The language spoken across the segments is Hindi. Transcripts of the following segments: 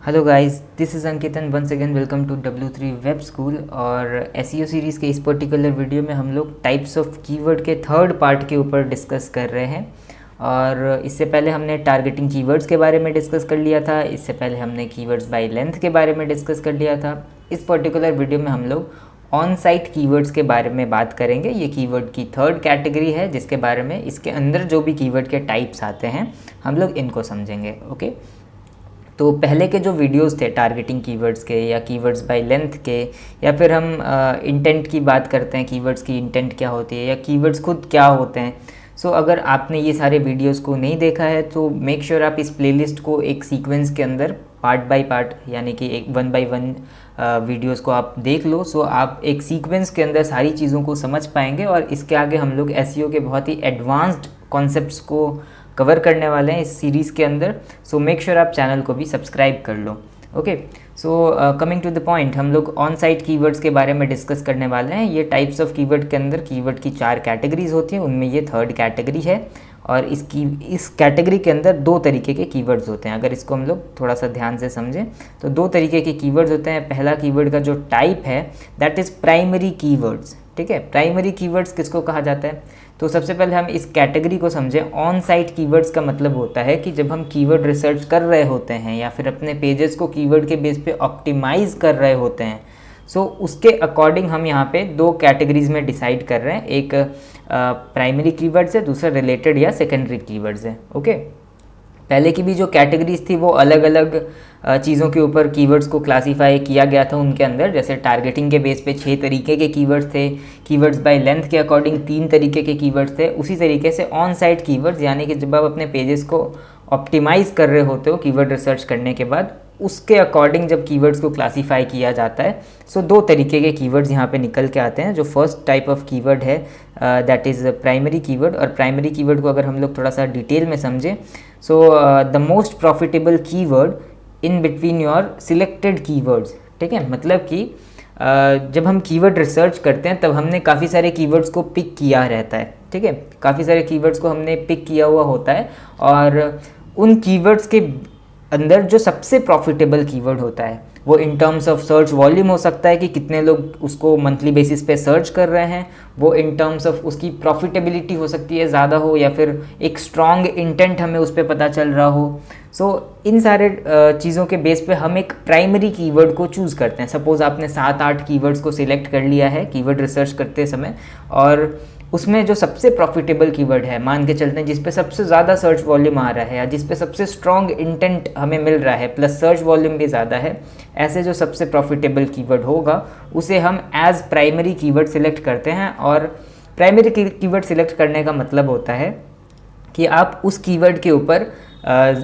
Hello guys, this is Ankit and once again welcome to W3 web school. और एसईओ सीरीज़ के इस पर्टिकुलर वीडियो में हम लोग टाइप्स ऑफ कीवर्ड के थर्ड पार्ट के ऊपर डिस्कस कर रहे हैं। और इससे पहले हमने टारगेटिंग कीवर्ड्स के बारे में डिस्कस कर लिया था। इससे पहले हमने कीवर्ड्स बाय लेंथ के बारे में डिस्कस कर लिया था। इस पर्टिकुलर वीडियो में हम लोग ऑन साइट कीवर्ड्स के बारे में बात करेंगे। ये कीवर्ड की थर्ड कैटेगरी है जिसके बारे में इसके अंदर जो भी कीवर्ड के टाइप्स आते हैं हम लोग इनको समझेंगे। ओके, तो पहले के जो वीडियोस थे टारगेटिंग कीवर्ड्स के या कीवर्ड्स बाय लेंथ के, या फिर हम इंटेंट की बात करते हैं, कीवर्ड्स की इंटेंट क्या होती है या कीवर्ड्स खुद क्या होते हैं। सो अगर आपने ये सारे वीडियोस को नहीं देखा है तो मेक श्योर आप इस प्लेलिस्ट को एक सीक्वेंस के अंदर पार्ट बाय पार्ट यानी कि एक 1 बाय 1 वीडियोस को आप देख लो। सो आप एक सीक्वेंस के अंदर सारी चीज़ों को समझ पाएंगे और इसके आगे हम लोग एसईओ के बहुत ही एडवांस्ड कॉन्सेप्ट्स को कवर करने वाले हैं इस सीरीज़ के अंदर। सो मेक श्योर आप चैनल को भी सब्सक्राइब कर लो। Okay, so coming to the point, हम लोग ऑन साइट कीवर्ड्स के बारे में डिस्कस करने वाले हैं। ये टाइप्स ऑफ कीवर्ड के अंदर कीवर्ड की 4 कैटेगरीज होती हैं, उनमें ये थर्ड कैटेगरी है। और इस कैटेगरी के अंदर 2 तरीके के कीवर्ड्स होते हैं। अगर इसको हम लोग थोड़ा सा ध्यान से समझें तो 2 तरीके के कीवर्ड्स होते हैं। पहला कीवर्ड का जो टाइप है दैट इज़ प्राइमरी कीवर्ड्स। ठीक है, प्राइमरी कीवर्ड्स किसको कहा जाता है? तो सबसे पहले हम इस कैटेगरी को समझें। ऑन साइट कीवर्ड्स का मतलब होता है कि जब हम कीवर्ड रिसर्च कर रहे होते हैं या फिर अपने पेजेस को कीवर्ड के बेस पे ऑप्टिमाइज़ कर रहे होते हैं, सो उसके अकॉर्डिंग हम यहाँ पे 2 कैटेगरीज में डिसाइड कर रहे हैं। एक प्राइमरी कीवर्ड्स है, दूसरा रिलेटेड या सेकेंडरी कीवर्ड्स है। ओके, पहले की भी जो कैटेगरीज थी वो अलग अलग चीज़ों के ऊपर कीवर्ड्स को क्लासीफाई किया गया था उनके अंदर। जैसे टारगेटिंग के बेस पे 6 तरीके के कीवर्ड्स थे, कीवर्ड्स बाय लेंथ के अकॉर्डिंग 3 तरीके के कीवर्ड्स थे। उसी तरीके से ऑन साइट कीवर्ड्स यानी कि जब आप अपने पेजेस को ऑप्टिमाइज़ कर रहे होते हो कीवर्ड रिसर्च करने के बाद, उसके अकॉर्डिंग जब कीवर्ड्स को क्लासीफाई किया जाता है। सो 2 तरीके के कीवर्ड्स यहाँ पे निकल के आते हैं। जो फर्स्ट टाइप ऑफ कीवर्ड है दैट इज़ प्राइमरी कीवर्ड। और प्राइमरी कीवर्ड को अगर हम लोग थोड़ा सा डिटेल में समझें, so the most profitable keyword in between your selected keywords. ठीक है, मतलब कि जब हम कीवर्ड रिसर्च करते हैं तब हमने काफ़ी सारे कीवर्ड्स को पिक किया रहता है। ठीक है, काफ़ी सारे कीवर्ड्स को हमने पिक किया हुआ होता है और उन कीवर्ड्स के अंदर जो सबसे प्रॉफिटेबल कीवर्ड होता है वो in terms of search volume हो सकता है कि कितने लोग उसको मंथली बेसिस पे सर्च कर रहे हैं। वो इन टर्म्स ऑफ उसकी प्रॉफिटेबिलिटी हो सकती है ज़्यादा हो, या फिर एक स्ट्रॉन्ग इंटेंट हमें उस पर पता चल रहा हो। सो इन सारे चीज़ों के बेस पे हम एक प्राइमरी कीवर्ड को चूज़ करते हैं। सपोज़ आपने 7-8 कीवर्ड्स को सिलेक्ट कर लिया है कीवर्ड रिसर्च करते समय, और उसमें जो सबसे प्रॉफिटेबल कीवर्ड है, मान के चलते हैं जिस पे सबसे ज़्यादा सर्च वॉल्यूम आ रहा है या जिस पे सबसे स्ट्रॉन्ग इंटेंट हमें मिल रहा है प्लस सर्च वॉल्यूम भी ज़्यादा है, ऐसे जो सबसे प्रॉफिटेबल कीवर्ड होगा उसे हम एज प्राइमरी कीवर्ड सिलेक्ट करते हैं। और प्राइमरी कीवर्ड सिलेक्ट करने का मतलब होता है कि आप उस कीवर्ड के ऊपर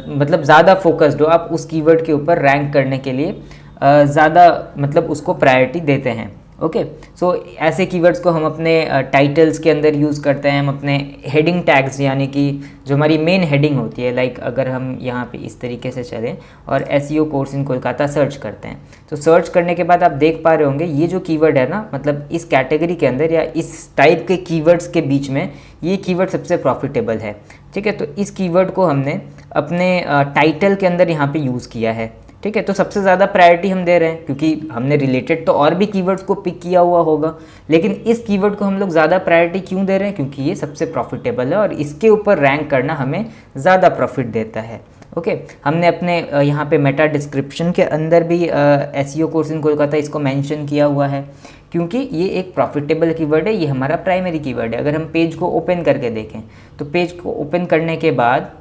मतलब ज़्यादा फोकस्ड हो, आप उस कीवर्ड के ऊपर रैंक करने के लिए ज़्यादा मतलब उसको प्रायोरिटी देते हैं। ओके, सो ऐसे कीवर्ड्स को हम अपने टाइटल्स के अंदर यूज़ करते हैं। हम अपने हेडिंग टैग्स यानी कि जो हमारी मेन हेडिंग होती है, लाइक अगर हम यहाँ पे इस तरीके से चलें और SEO course in Kolkata search करते हैं, तो सर्च करने के बाद आप देख पा रहे होंगे ये जो कीवर्ड है ना, मतलब इस कैटेगरी के अंदर या इस टाइप के कीवर्ड्स के बीच में ये कीवर्ड सबसे प्रॉफिटेबल है। ठीक है, तो इस कीवर्ड को हमने अपने टाइटल के अंदर यहाँ पे यूज़ किया है। ठीक है, तो सबसे ज़्यादा प्रायोरिटी हम दे रहे हैं क्योंकि हमने रिलेटेड तो और भी कीवर्ड्स को पिक किया हुआ होगा, लेकिन इस कीवर्ड को हम लोग ज़्यादा प्रायोरिटी क्यों दे रहे हैं? क्योंकि ये सबसे प्रॉफिटेबल है और इसके ऊपर रैंक करना हमें ज़्यादा प्रॉफिट देता है। ओके, हमने अपने यहाँ पे मेटा डिस्क्रिप्शन के अंदर भी एसईओ कोर्स इन कोलकाता इसको मेंशन किया हुआ है क्योंकि ये एक प्रॉफिटेबल कीवर्ड है, ये हमारा प्राइमरी कीवर्ड है। अगर हम पेज को ओपन करके देखें तो पेज को ओपन करने के बाद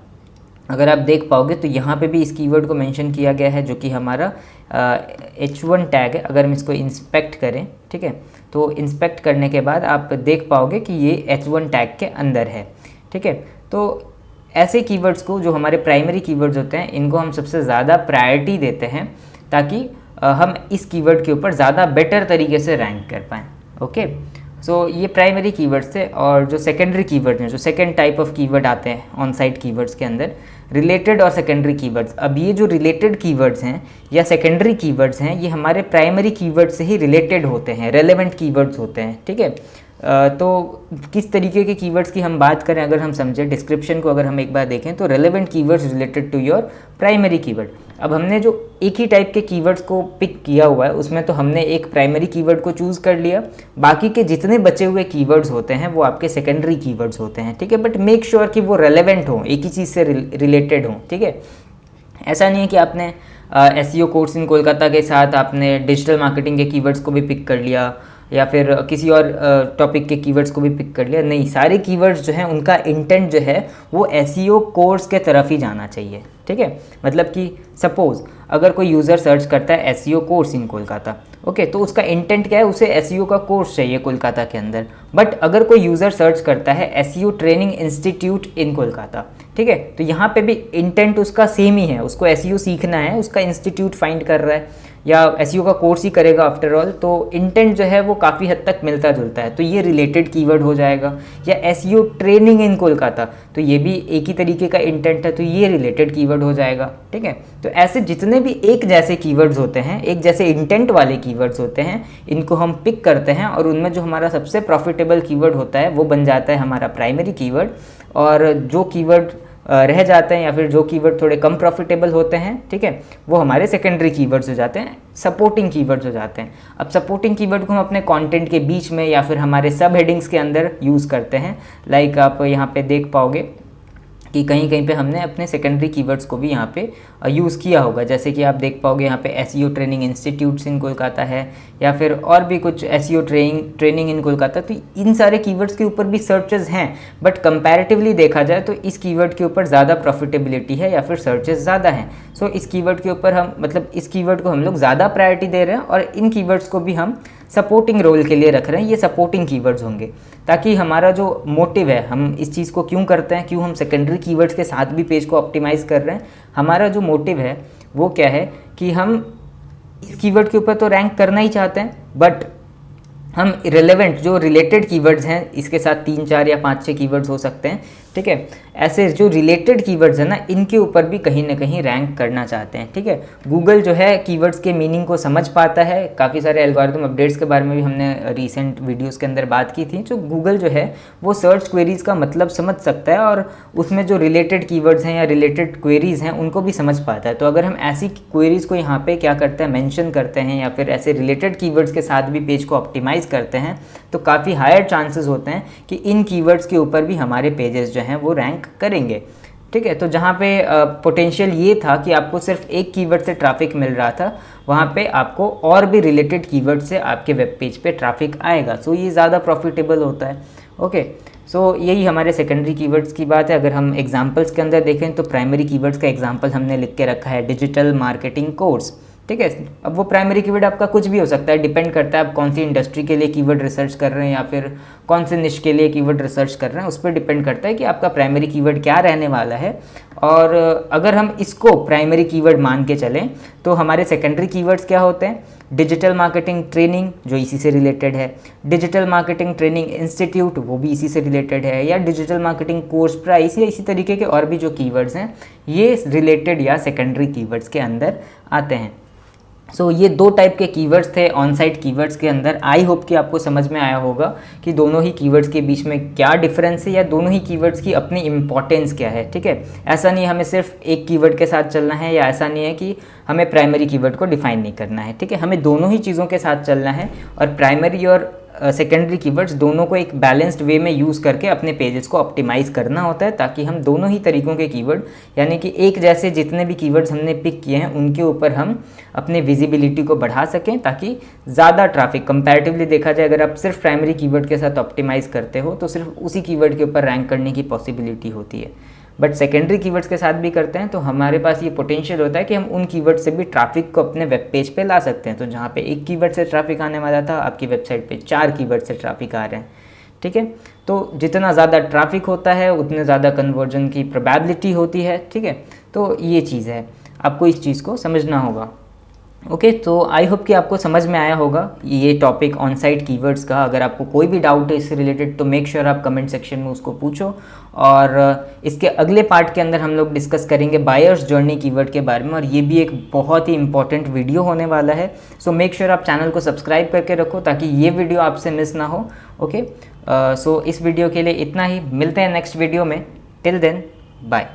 अगर आप देख पाओगे तो यहाँ पे भी इस कीवर्ड को मेंशन किया गया है जो कि हमारा H1 टैग है। अगर हम इसको इंस्पेक्ट करें, ठीक है, तो इंस्पेक्ट करने के बाद आप देख पाओगे कि ये H1 टैग के अंदर है। ठीक है, तो ऐसे कीवर्ड्स को जो हमारे प्राइमरी कीवर्ड्स होते हैं इनको हम सबसे ज़्यादा प्रायोरिटी देते हैं ताकि हम इस कीवर्ड के ऊपर ज़्यादा बेटर तरीके से रैंक कर पाएँ। ओके, सो ये प्राइमरी कीवर्ड्स थे। और जो सेकेंडरी कीवर्ड हैं, जो सेकेंड टाइप ऑफ कीवर्ड आते हैं ऑन साइट कीवर्ड्स के अंदर, रिलेटेड और सेकेंडरी कीवर्ड्स। अब ये जो रिलेटेड कीवर्ड्स हैं या सेकेंडरी कीवर्ड्स हैं ये हमारे प्राइमरी कीवर्ड से ही रिलेटेड होते हैं, रेलेवेंट कीवर्ड्स होते हैं। ठीक है, तो किस तरीके के कीवर्ड्स की हम बात करें, अगर हम समझें डिस्क्रिप्शन को अगर हम एक बार देखें तो relevant keywords related to your primary keyword. अब हमने जो एक ही टाइप के कीवर्ड्स को पिक किया हुआ है उसमें तो हमने एक प्राइमरी कीवर्ड को चूज़ कर लिया, बाकी के जितने बचे हुए कीवर्ड्स होते हैं वो आपके सेकेंडरी कीवर्ड्स होते हैं, ठीक है। बट मेक श्योर कि वो रेलेवेंट हो, एक ही चीज़ से रिलेटेड हो, ठीक है। ऐसा नहीं है कि आपने SEO कोर्स इन कोलकाता के साथ आपने डिजिटल मार्केटिंग के कीवर्ड्स को भी पिक कर लिया या फिर किसी और टॉपिक के कीवर्ड्स को भी पिक कर लिया। नहीं, सारे कीवर्ड्स जो हैं उनका इंटेंट जो है वो SEO कोर्स के तरफ ही जाना चाहिए, ठीक है। मतलब कि सपोज़ अगर कोई यूज़र सर्च करता है SEO course in Kolkata, okay, तो उसका इंटेंट क्या है, उसे SEO का कोर्स चाहिए कोलकाता के अंदर। बट अगर कोई यूज़र सर्च करता है SEO ट्रेनिंग इंस्टीट्यूट इन कोलकाता, ठीक है, तो यहाँ पे भी इंटेंट उसका सेम ही है, उसको SEO सीखना है, उसका इंस्टीट्यूट फाइंड कर रहा है या SEO का कोर्स ही करेगा आफ्टर ऑल, तो इंटेंट जो है वो काफ़ी हद तक मिलता जुलता है, तो ये रिलेटेड कीवर्ड हो जाएगा। या SEO ट्रेनिंग इन कोलकाता, तो ये भी एक ही तरीके का इंटेंट है, तो ये रिलेटेड कीवर्ड हो जाएगा, ठीक है। तो ऐसे जितने भी एक जैसे कीवर्ड्स होते हैं, एक जैसे इंटेंट वाले कीवर्ड्स होते हैं, इनको हम पिक करते हैं और उनमें जो हमारा सबसे प्रॉफिटेबल कीवर्ड होता है वो बन जाता है हमारा प्राइमरी कीवर्ड, और जो कीवर्ड रह जाते हैं या फिर जो कीवर्ड थोड़े कम प्रॉफिटेबल होते हैं, ठीक है, वो हमारे सेकेंडरी कीवर्ड्स हो जाते हैं, सपोर्टिंग कीवर्ड्स हो जाते हैं। अब सपोर्टिंग कीवर्ड को हम अपने कंटेंट के बीच में या फिर हमारे सब हेडिंग्स के अंदर यूज़ करते हैं। लाइक आप यहाँ पे देख पाओगे कि कहीं कहीं पे हमने अपने सेकेंडरी कीवर्ड्स को भी यहाँ पे यूज़ किया होगा, जैसे कि आप देख पाओगे यहाँ पे SEO ट्रेनिंग इंस्टीट्यूट्स इन कोलकाता है या फिर और भी कुछ SEO ट्रेनिंग इन कोलकाता। तो इन सारे कीवर्ड्स के ऊपर भी सर्चेस हैं, बट कंपैरेटिवली देखा जाए तो इस कीवर्ड के ऊपर ज़्यादा प्रॉफिटेबिलिटी है या फिर सर्चेस ज़्यादा हैं। सो इस कीवर्ड के ऊपर हम मतलब इस कीवर्ड को हम लोग ज़्यादा प्रायोरिटी दे रहे हैं और इन कीवर्ड्स को भी हम सपोर्टिंग रोल के लिए रख रहे हैं। ये सपोर्टिंग कीवर्ड्स होंगे ताकि हमारा जो मोटिव है, हम इस चीज़ को क्यों करते हैं, क्यों हम सेकेंडरी कीवर्ड्स के साथ भी पेज को ऑप्टिमाइज़ कर रहे हैं, हमारा जो मोटिव है वो क्या है कि हम इस कीवर्ड के ऊपर तो रैंक करना ही चाहते हैं, बट हम रिलेवेंट जो रिलेटेड कीवर्ड्स हैं, इसके साथ 3, 4 या 5, 6 कीवर्ड्स हो सकते हैं, ठीक है, ऐसे जो रिलेटेड कीवर्ड्स हैं ना, इनके ऊपर भी कहीं ना कहीं रैंक करना चाहते हैं, ठीक है। गूगल जो है कीवर्ड्स के मीनिंग को समझ पाता है, काफ़ी सारे एल्गोरिथम अपडेट्स के बारे में भी हमने रीसेंट वीडियोस के अंदर बात की थी। जो गूगल जो है वो सर्च क्वेरीज़ का मतलब समझ सकता है और उसमें जो रिलेटेड कीवर्ड्स हैं या रिलेटेड क्वेरीज़ हैं उनको भी समझ पाता है। तो अगर हम ऐसी क्वेरीज़ को यहाँ पर क्या करते हैं, मैंशन करते हैं या फिर ऐसे रिलेटेड कीवर्ड्स के साथ भी पेज को ऑप्टिमाइज़ करते हैं, तो काफ़ी हायर चांसेस होते हैं कि इन कीवर्ड्स के ऊपर भी हमारे पेजेस जो हैं वो रैंक करेंगे, ठीक है। तो जहाँ पे पोटेंशियल ये था कि आपको सिर्फ एक कीवर्ड से ट्रैफिक मिल रहा था, वहाँ पे आपको और भी रिलेटेड कीवर्ड से आपके वेब पेज पे ट्रैफिक आएगा, सो ये ज़्यादा प्रॉफिटेबल होता है, ओके। सो यही हमारे सेकेंडरी कीवर्ड्स की बात है। अगर हम एग्जांपल्स के अंदर देखें तो प्राइमरी कीवर्ड्स का एग्जांपल हमने लिख के रखा है डिजिटल मार्केटिंग कोर्स, ठीक है। अब वो प्राइमरी कीवर्ड आपका कुछ भी हो सकता है, डिपेंड करता है आप कौन सी इंडस्ट्री के लिए कीवर्ड रिसर्च कर रहे हैं या फिर कौन से निश के लिए कीवर्ड रिसर्च कर रहे हैं, उस पर डिपेंड करता है कि आपका प्राइमरी कीवर्ड क्या रहने वाला है। और अगर हम इसको प्राइमरी कीवर्ड मान के चलें तो हमारे सेकेंडरी कीवर्ड्स क्या होते हैं, डिजिटल मार्केटिंग ट्रेनिंग जो इसी से रिलेटेड है, डिजिटल मार्केटिंग ट्रेनिंग इंस्टीट्यूट वो भी इसी से रिलेटेड है, या डिजिटल मार्केटिंग कोर्स प्राइस, या इसी तरीके के और भी जो कीवर्ड्स हैं ये रिलेटेड या सेकेंडरी कीवर्ड्स के अंदर आते हैं। सो ये 2 टाइप के कीवर्ड्स थे ऑन साइट कीवर्ड्स के अंदर। आई होप कि आपको समझ में आया होगा कि दोनों ही कीवर्ड्स के बीच में क्या डिफरेंस है या दोनों ही कीवर्ड्स की अपनी इंपॉर्टेंस क्या है, ठीक है। ऐसा नहीं है हमें सिर्फ एक कीवर्ड के साथ चलना है, या ऐसा नहीं है कि हमें प्राइमरी कीवर्ड को डिफाइन नहीं करना है, ठीक है। हमें दोनों ही चीज़ों के साथ चलना है और प्राइमरी और सेकेंडरी कीवर्ड्स दोनों को एक बैलेंस्ड वे में यूज़ करके अपने पेजेस को ऑप्टिमाइज़ करना होता है, ताकि हम दोनों ही तरीकों के कीवर्ड यानी कि एक जैसे जितने भी कीवर्ड्स हमने पिक किए हैं उनके ऊपर हम अपने विजिबिलिटी को बढ़ा सकें, ताकि ज़्यादा ट्रैफिक कंपैरेटिवली देखा जाए, अगर आप सिर्फ प्राइमरी कीवर्ड के साथ ऑप्टिमाइज़ करते हो तो सिर्फ उसी कीवर्ड के ऊपर रैंक करने की पॉसिबिलिटी होती है। बट सेकेंडरी कीवर्ड्स के साथ भी करते हैं तो हमारे पास ये पोटेंशियल होता है कि हम उन कीवर्ड से भी ट्रैफिक को अपने वेब पेज पे ला सकते हैं। तो जहाँ पे एक कीवर्ड से ट्रैफिक आने वाला था, आपकी वेबसाइट पे 4 कीवर्ड से ट्रैफिक आ रहे हैं, ठीक है। तो जितना ज़्यादा ट्रैफिक होता है उतने ज़्यादा कन्वर्जन की प्रोबेबिलिटी होती है, ठीक है। तो ये चीज़ है, आपको इस चीज़ को समझना होगा, ओके। तो आई होप कि आपको समझ में आया होगा ये टॉपिक ऑन साइट कीवर्ड्स का। अगर आपको कोई भी डाउट है इससे रिलेटेड तो मेक श्योर आप कमेंट सेक्शन में उसको पूछो। और इसके अगले पार्ट के अंदर हम लोग डिस्कस करेंगे बायर्स जर्नी कीवर्ड के बारे में, और ये भी एक बहुत ही इंपॉर्टेंट वीडियो होने वाला है। सो मेक श्योर आप चैनल को सब्सक्राइब करके रखो ताकि ये वीडियो आपसे मिस ना हो, ओके। सो इस वीडियो के लिए इतना ही, मिलते हैं नेक्स्ट वीडियो में। Till then bye.